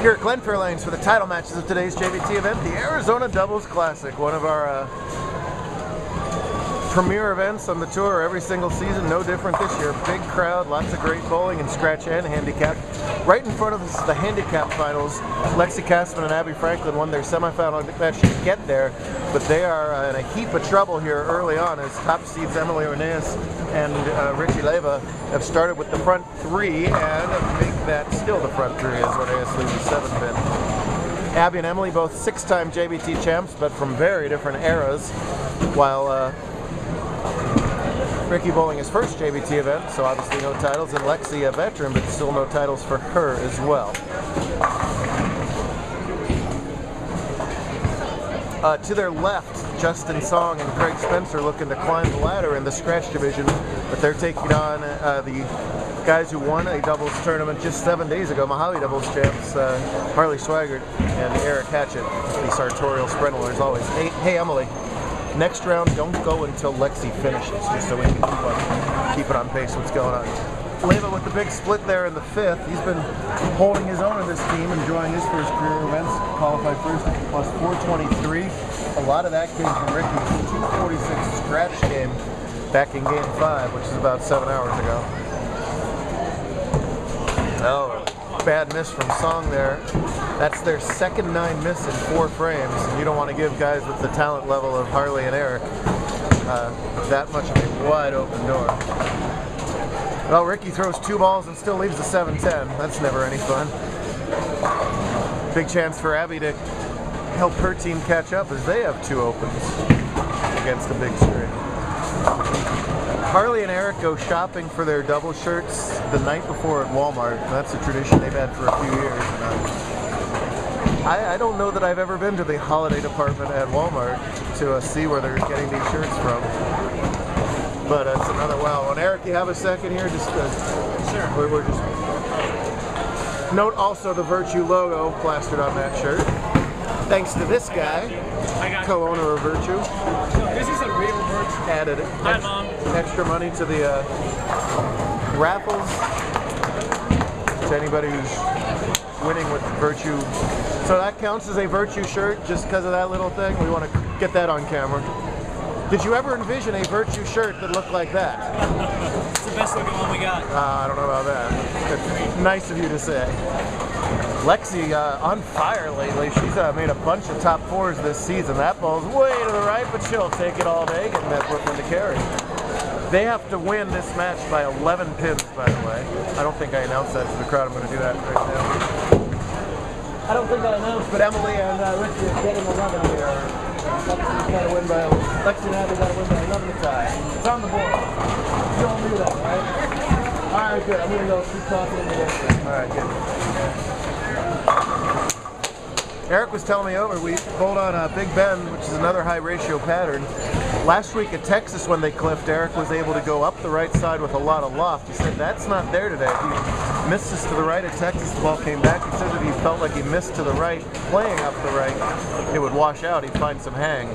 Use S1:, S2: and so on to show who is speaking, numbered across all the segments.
S1: Here at Glenfair Lanes for the title matches of today's JBT event, the Arizona Doubles Classic, one of our premier events on the tour every single season, no different this year. Big crowd, lots of great bowling and scratch and handicap. Right in front of us is the handicap finals. Lexi Kassman and Abby Franklin won their semifinal match to get there, but they are in a heap of trouble here early on as top seeds Emily Orneas and Richie Leva have started with the front three and make that still the front three as Orneas leads the 7th pin. Abby and Emily both 6-time JBT champs, but from very different eras, while Ricky bowling his first JBT event, so obviously no titles, and Lexi a veteran, but still no titles for her as well. To their left, Justin Song and Craig Spencer looking to climb the ladder in the scratch division, but they're taking on the guys who won a doubles tournament just 7 days ago, Mojave doubles champs, Harley Swaggart and Eric Hatchett, the sartorial Sprennel as always. Hey Emily. Next round, don't go until Lexi finishes, just so we can keep it on pace what's going on. Leva with the big split there in the 5th. He's been holding his own in this team, enjoying his first career events. Qualified first at plus 423. A lot of that came from Ricky's 246 scratch game back in game 5, which is about 7 hours ago. Oh, bad miss from Song there. That's their second 9 miss in 4 frames, and you don't want to give guys with the talent level of Harley and Eric that much of a wide open door. Well, Ricky throws 2 balls and still leaves the 7-10. That's never any fun. Big chance for Abby to help her team catch up as they have 2 opens against the big string. Harley and Eric go shopping for their double shirts the night before at Walmart. That's a tradition they've had for a few years. I don't know that I've ever been to the holiday department at Walmart to see where they're getting these shirts from. But it's another wow. And Eric, you have a second here? Just
S2: sure.
S1: We're just note also the Virtue logo plastered on that shirt. Thanks to this guy, co-owner of Virtue.
S2: This is a real Virtue.
S1: Added extra money to the raffles. To anybody who's winning with Virtue. So that counts as a Virtue shirt just because of that little thing. We want to get that on camera. Did you ever envision a Virtue shirt that looked like that?
S2: It's the best looking one we got.
S1: I don't know about that. It's nice of you to say. Lexi on fire lately. She's made a bunch of top 4s this season. That ball's way to the right, but she'll take it all day, getting that Brooklyn to carry. They have to win this match by 11 pins, by the way. I don't think I announced that to the crowd. I'm going to do that right now. I don't think I announced, but Emily and Richie are getting 11 here. Lexi got to win by 11 to tie. It's on the board. You all knew that, right? All right, good. I'm going to go keep talking in the distance. All right, good. Eric was telling me we bowled on Big Ben, which is another high ratio pattern. Last week at Texas when they clipped, Eric was able to go up the right side with a lot of loft. He said that's not there today. He misses to the right at Texas, the ball came back. He said that he felt like he missed to the right, playing up the right. It would wash out, he'd find some hang.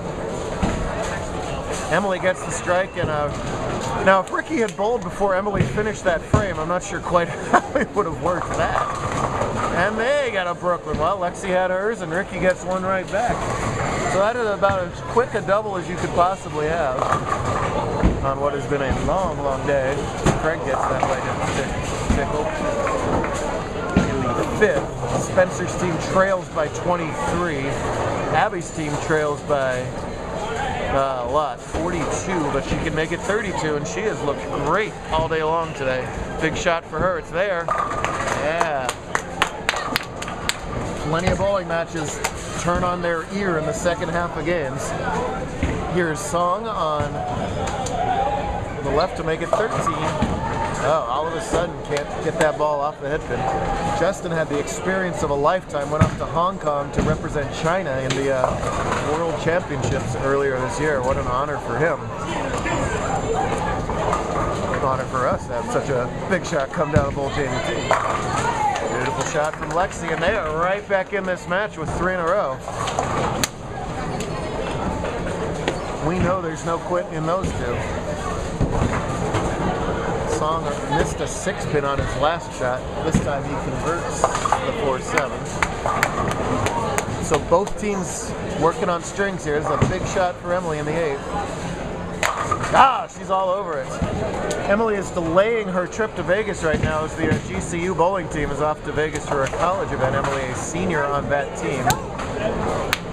S1: Emily gets the strike, and now if Ricky had bowled before Emily finished that frame, I'm not sure quite how he would have worked that. And they got a Brooklyn. Well, Lexi had hers, and Ricky gets one right back. So that is about as quick a double as you could possibly have on what has been a long, long day. Craig gets that right in the tickle. In the 5th, Spencer's team trails by 23. Abby's team trails by a lot, 42, but she can make it 32, and she has looked great all day long today. Big shot for her. It's there. Yeah. Plenty of bowling matches turn on their ear in the second half of games. Here's Song on the left to make it 13. Oh, all of a sudden can't get that ball off the head pin. Justin had the experience of a lifetime, went up to Hong Kong to represent China in the World Championships earlier this year. What an honor for him. An honor for us to have such a big shot come down a bowl JBT. Beautiful shot from Lexi, and they are right back in this match with 3 in a row. We know there's no quitting in those two. Song missed a 6-pin on his last shot. This time he converts the 4-7. So both teams working on strings here. This is a big shot for Emily in the 8th. Ah, she's all over it. Emily is delaying her trip to Vegas right now as the GCU bowling team is off to Vegas for a college event. Emily, a senior on that team.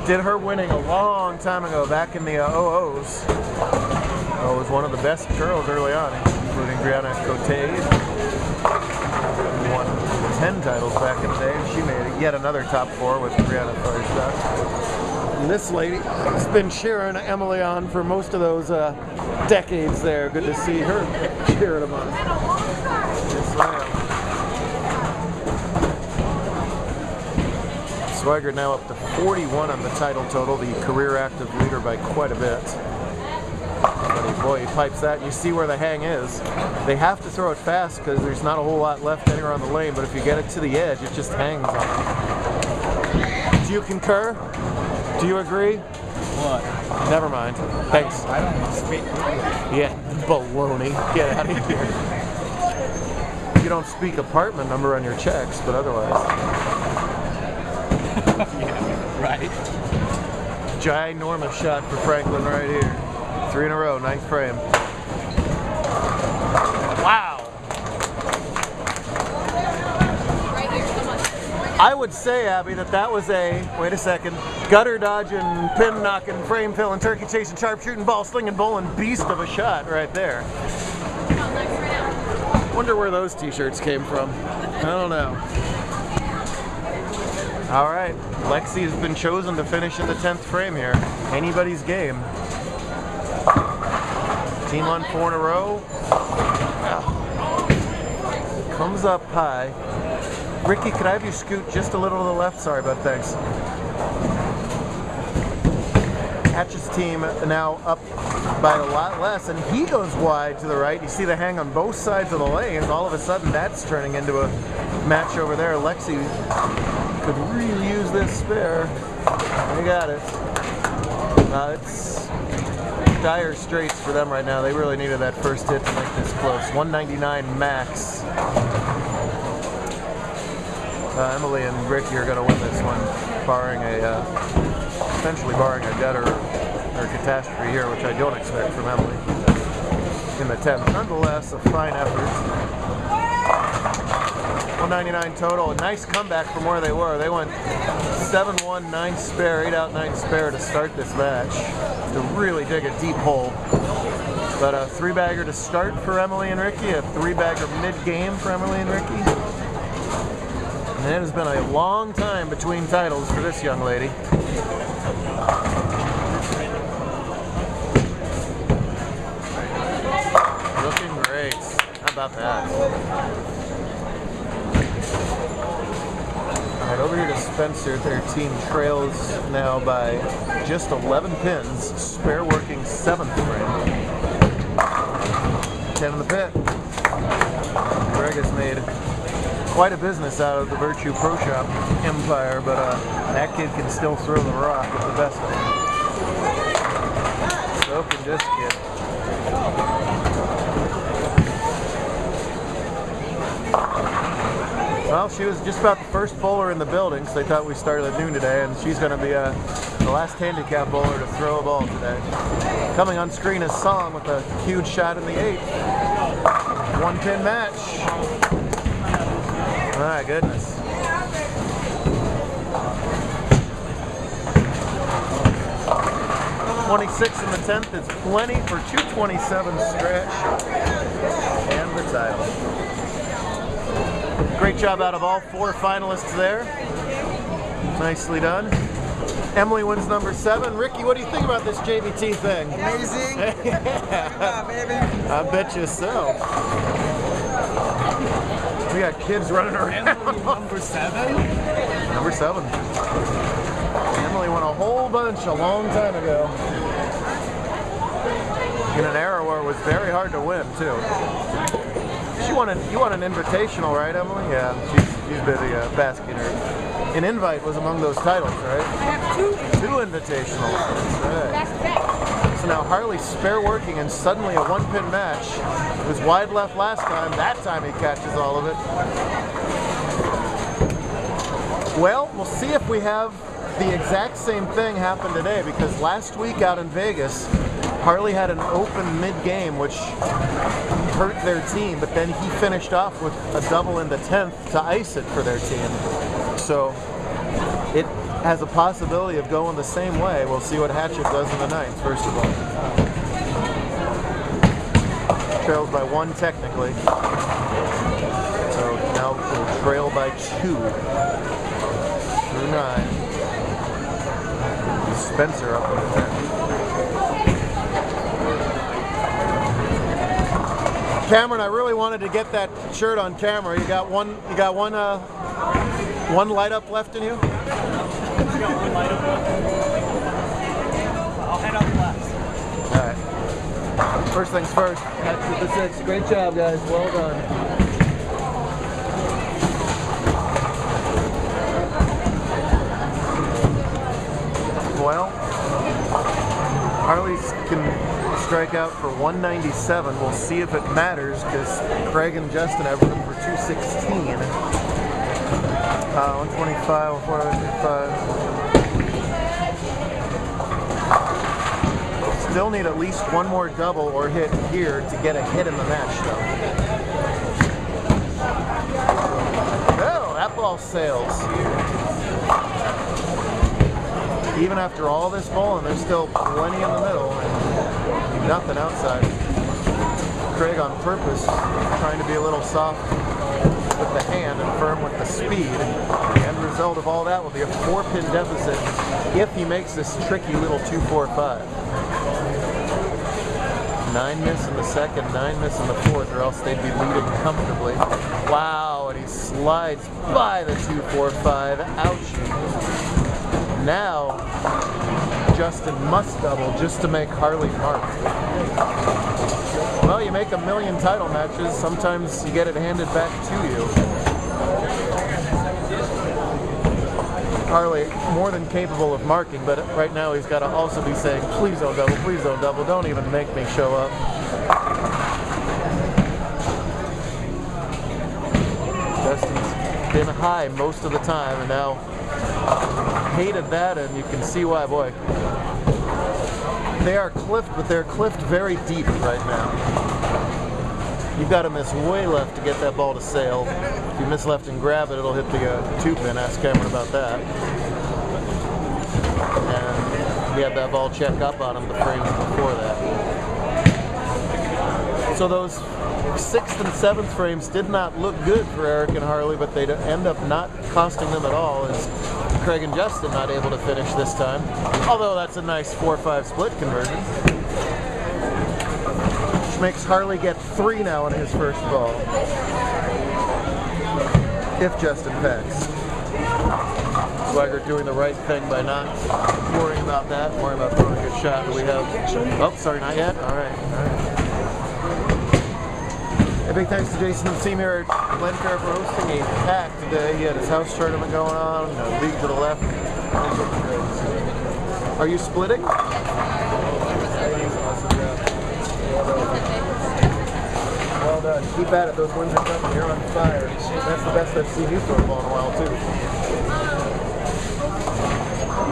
S1: Did her winning a long time ago, back in the 00s. Oh, was one of the best girls early on, including Brianna Cote. Won 10 titles back in the day. She made yet another top 4 with Brianna Firestone. And this lady has been cheering Emily on for most of those decades there. Good to see her cheering them on. Yes, ma'am. Swigert now up to 41 on the title total, the career active leader by quite a bit. But boy, he pipes that, and you see where the hang is. They have to throw it fast because there's not a whole lot left anywhere on the lane, but if you get it to the edge, it just hangs on it. Do you concur? Do you agree?
S2: What?
S1: Never mind. Thanks.
S2: I don't speak.
S1: Yeah, baloney. Get out of here. You don't speak apartment number on your checks, but otherwise.
S2: Yeah, right.
S1: Ginormous shot for Franklin right here. 3 in a row, 9th frame. Wow. I would say, Abby, that was a, wait a second, gutter dodging, pin knocking, frame filling, turkey chasing, sharp shooting, ball slinging, bowling beast of a shot right there. Wonder where those t-shirts came from. I don't know. All right, Lexi has been chosen to finish in the 10th frame here. Anybody's game. Team on 4 in a row. Comes up high. Ricky, could I have you scoot just a little to the left? Sorry, bud, thanks. Hatch's team now up by a lot less, and he goes wide to the right. You see the hang on both sides of the lane. All of a sudden, that's turning into a match over there. Lexi could really use this spare. They got it. It's dire straits for them right now. They really needed that first hit to make this close. 199 max. Emily and Ricky are going to win this one, barring essentially barring a gutter or catastrophe here, which I don't expect from Emily in the 10th. Nonetheless, a fine effort. 199 total. A nice comeback from where they were. They went 7-1, 9 spare, 8 out, 9 spare to start this match to really dig a deep hole. But a 3-bagger to start for Emily and Ricky, a 3-bagger mid-game for Emily and Ricky. And it has been a long time between titles for this young lady. Looking great. How about that? All right, over here to Spencer. Their team trails now by just 11 pins. Spare working 7th frame. 10 in the pit. Greg has made quite a business out of the Virtue Pro Shop empire, but that kid can still throw the rock with the best of them. So can this kid. Well, she was just about the first bowler in the building, so they thought we started at noon today, and she's going to be the last handicap bowler to throw a ball today. Coming on screen is Song with a huge shot in the 8th. 1-pin match. My goodness. $26 in the 10th is plenty for 227 stretch and the title. Great job out of all 4 finalists there. Nicely done. Emily wins number 7. Ricky, what do you think about this JBT thing?
S3: Amazing.
S1: Yeah, baby. I bet you so. We got kids running around.
S2: Emily, number 7?
S1: Number 7. Emily won a whole bunch a long time ago. In an era where it was very hard to win, too. You won an invitational, right, Emily? Yeah, she's busy basking her. An invite was among those titles, right?
S3: I have 2.
S1: 2 invitationals. That's right.
S3: Back to back.
S1: So now Harley spare working and suddenly a 1-pin match. It was wide left last time. That time he catches all of it. Well, we'll see if we have the exact same thing happened today, because last week out in Vegas, Harley had an open mid-game, which hurt their team, but then he finished off with a double in the 10th to ice it for their team. So it has a possibility of going the same way. We'll see what Hatchet does in the 9th, first of all. Trails by 1 technically. So now we'll trail by 2 through 9. Spencer up in the 10th. Cameron, I really wanted to get that shirt on camera. You got one light up left in you?
S2: I'll head up left.
S1: Alright. First things first. Hatchet the 6. Great job, guys. Well done. Well, Harley's can strike out for 197. We'll see if it matters, because Craig and Justin have room for 216. 125, 125. Still need at least one more double or hit here to get a hit in the match, though. Oh, that ball sails. Even after all this bowling, there's still plenty in the middle and nothing outside. Craig on purpose trying to be a little soft with the hand and firm with the speed. The end result of all that will be a 4-pin deficit if he makes this tricky little 2-4-5. 9 miss in the second, 9 miss in the fourth, or else they'd be leading comfortably. Wow, and he slides by the 2-4-5. Ouchie. Now, Justin must double just to make Harley marked. Well, you make a million title matches, sometimes you get it handed back to you. Harley, more than capable of marking, but right now he's got to also be saying, please don't double, don't even make me show up. Justin's been high most of the time, and now hated that, and you can see why, boy. They are cliffed, but they're cliffed very deep right now. You've got to miss way left to get that ball to sail. If you miss left and grab it, it'll hit the 2-pin. Ask Cameron about that. And he had that ball check up on him the frames before that. So those 6th and 7th frames did not look good for Eric and Harley, but they end up not costing them at all, as Craig and Justin not able to finish this time. Although that's a nice 4-5 split conversion. Which makes Harley get 3 now in his first ball. If Justin packs. Swagger doing the right thing by not worrying about that, worrying about throwing a good shot. We have, oh, sorry, not yet? All right. A big thanks to Jason and the team here at Glenfair for hosting a pack today. He had his house tournament going on, league to the left. Are you splitting? Well done. Keep at it. Those wins are coming. You're on fire. That's the best I've seen you throw a ball in a while, too.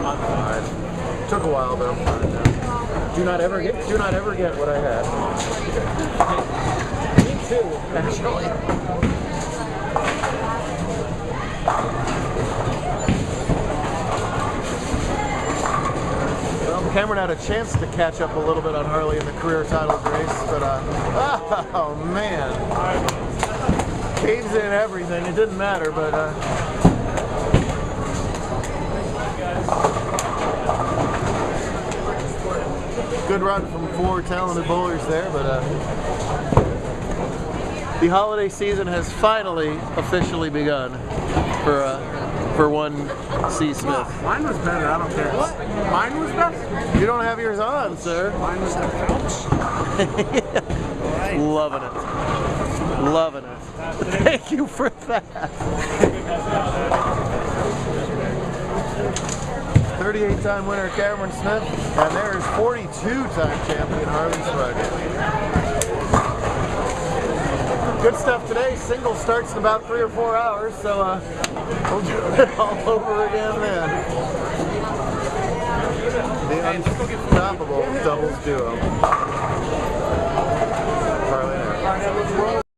S1: Alright. Took a while, but I'm fine now. Do not ever get what I had. Actually. Well, Cameron had a chance to catch up a little bit on Harley in the career title race, but oh man, caves in everything. It didn't matter, but good run from 4 talented bowlers there, but the holiday season has finally officially begun for one C. Smith.
S3: Mine was better, I don't care. What? Mine was better?
S1: You don't have yours on, sir.
S3: Mine was the couch.
S1: Right. Loving it. Loving it. Thank you for that. 38-time winner Cameron Smith, and there's 42-time champion Harley Swagger. Good stuff today. Single starts in about 3 or 4 hours, so we'll do it all over again then. unstoppable doubles duo.